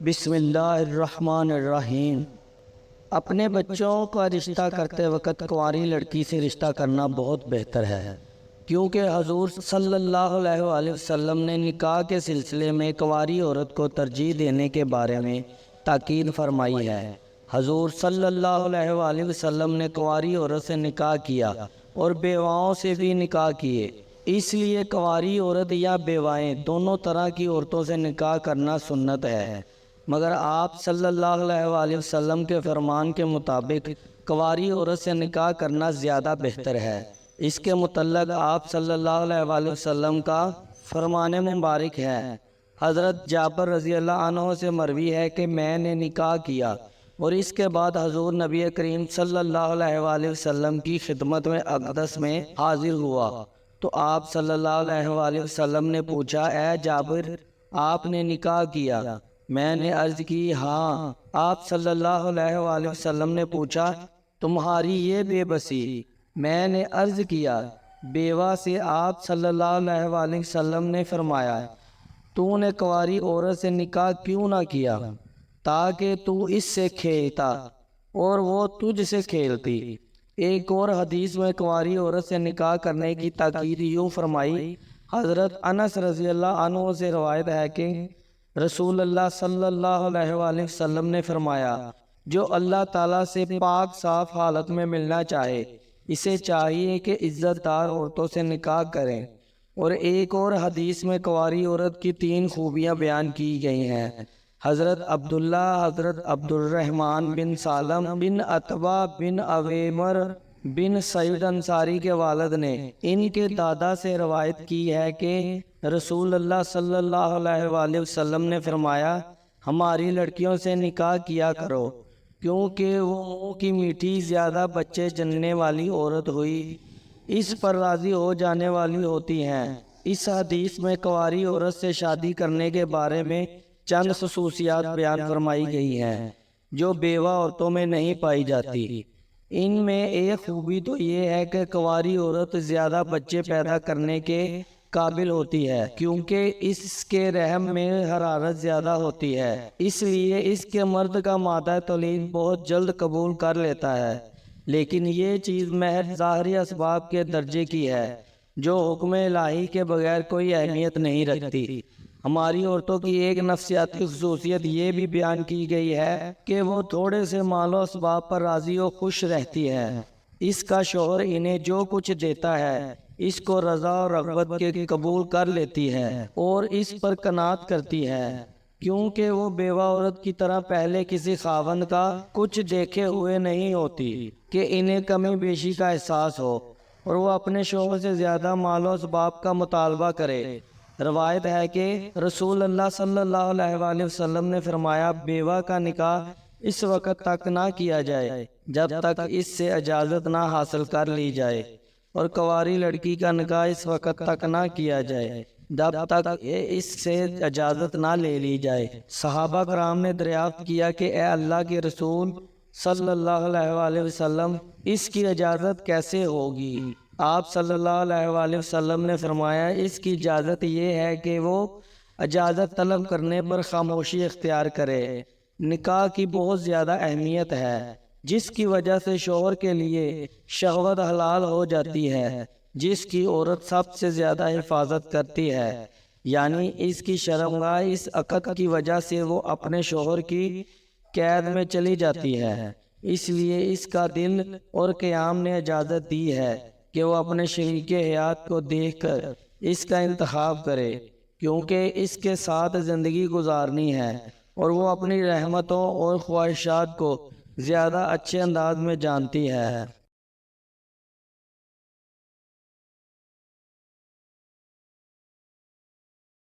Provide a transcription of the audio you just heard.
بسم اللہ الرحمن الرحیم۔ اپنے بچوں کا رشتہ کرتے وقت کنواری لڑکی سے رشتہ کرنا بہت بہتر ہے، کیونکہ حضور صلی اللہ علیہ وآلہ وسلم نے نکاح کے سلسلے میں کنواری عورت کو ترجیح دینے کے بارے میں تاکید فرمائی ہے۔ حضور صلی اللہ علیہ وآلہ وسلم نے کنواری عورت سے نکاح کیا اور بیواؤں سے بھی نکاح کیے، اس لیے کنواری عورت یا بیوائیں دونوں طرح کی عورتوں سے نکاح کرنا سنت ہے، مگر آپ صلی اللہ علیہ وآلہ وسلم کے فرمان کے مطابق کنواری عورت سے نکاح کرنا زیادہ بہتر ہے۔ اس کے متعلق آپ صلی اللہ علیہ وآلہ وسلم کا فرمان مبارک ہے۔ حضرت جابر رضی اللہ عنہ سے مروی ہے کہ میں نے نکاح کیا اور اس کے بعد حضور نبی کریم صلی اللہ علیہ وآلہ وسلم کی خدمت میں اقدس میں حاضر ہوا تو آپ صلی اللہ علیہ وآلہ وسلم نے پوچھا، اے جابر، آپ نے نکاح کیا؟ میں نے عرض کی، ہاں۔ آپ صلی اللہ علیہ وآلہ وسلم نے پوچھا، تمہاری یہ بے بسی؟ میں نے عرض کیا، بیوہ سے۔ آپ صلی اللہ علیہ وآلہ وسلم نے فرمایا، تو نے کنواری عورت سے نکاح کیوں نہ کیا؟ تاکہ تو اس سے کھیلتا اور وہ تجھ سے کھیلتی۔ ایک اور حدیث میں کنواری عورت سے نکاح کرنے کی تاکید یوں فرمائی۔ حضرت انس رضی اللہ عنہ سے روایت ہے کہ رسول اللہ صلی اللہ علیہ وآلہ وسلم نے فرمایا، جو اللہ تعالیٰ سے پاک صاف حالت میں ملنا چاہے اسے چاہیے کہ عزت دار عورتوں سے نکاح کریں۔ اور ایک اور حدیث میں کنواری عورت کی 3 خوبیاں بیان کی گئی ہیں۔ حضرت عبداللہ، حضرت عبد الرحمن بن سالم بن عتبہ بن عویمر بن سعید انصاری کے والد نے ان کے دادا سے روایت کی ہے کہ رسول اللہ صلی اللہ علیہ وآلہ وسلم نے فرمایا، ہماری لڑکیوں سے نکاح کیا کرو، کیونکہ وہ منہ کی میٹھی زیادہ بچے جننے والی عورت ہوئی، اس پر راضی ہو جانے والی ہوتی ہیں۔ اس حدیث میں کنواری عورت سے شادی کرنے کے بارے میں چند خصوصیات بیان فرمائی گئی ہیں جو بیوہ عورتوں میں نہیں پائی جاتی۔ ان میں ایک خوبی تو یہ ہے کہ کنواری عورت زیادہ بچے پیدا کرنے کے قابل ہوتی ہے، کیونکہ اس کے رحم میں حرارت زیادہ ہوتی ہے، اس لیے اس کے مرد کا مادہ تولید بہت جلد قبول کر لیتا ہے۔ لیکن یہ چیز محض ظاہری اسباب کے درجے کی ہے جو حکم الہی کے بغیر کوئی اہمیت نہیں رکھتی۔ ہماری عورتوں کی ایک نفسیاتی خصوصیت یہ بھی بیان کی گئی ہے کہ وہ تھوڑے سے مال و اسباب پر راضی و خوش رہتی ہے۔ اس کا شوہر انہیں جو کچھ دیتا ہے اس کو رضا اور رغبت کے قبول کر لیتی ہے اور اس پر قناعت کرتی ہے، کیونکہ وہ بیوہ عورت کی طرح پہلے کسی خاوند کا کچھ دیکھے ہوئے نہیں ہوتی کہ انہیں کمی بیشی کا احساس ہو اور وہ اپنے شوہر سے زیادہ مال و اسباب کا مطالبہ کرے۔ روایت ہے کہ رسول اللہ صلی اللہ علیہ وآلہ وسلم نے فرمایا، بیوہ کا نکاح اس وقت تک نہ کیا جائے جب تک اس سے اجازت نہ حاصل کر لی جائے، اور کنواری لڑکی کا نکاح اس وقت تک نہ کیا جائے جب تک اس سے اجازت نہ لے لی جائے۔ صحابہ کرام نے دریافت کیا کہ اے اللہ کے رسول صلی اللہ علیہ وآلہ وسلم، اس کی اجازت کیسے ہوگی؟ آپ صلی اللہ علیہ وآلہ وسلم نے فرمایا، اس کی اجازت یہ ہے کہ وہ اجازت طلب کرنے پر خاموشی اختیار کرے۔ نکاح کی بہت زیادہ اہمیت ہے، جس کی وجہ سے شوہر کے لیے شہوت حلال ہو جاتی ہے، جس کی عورت سب سے زیادہ حفاظت کرتی ہے، یعنی اس کی شرمگاہ اس عقد کی وجہ سے وہ اپنے شوہر کی قید میں چلی جاتی ہے۔ اس لیے اس کا دل اور قیام نے اجازت دی ہے کہ وہ اپنے شریک حیات کو دیکھ کر اس کا انتخاب کرے، کیونکہ اس کے ساتھ زندگی گزارنی ہے اور وہ اپنی رحمتوں اور خواہشات کو زیادہ اچھے انداز میں جانتی ہے۔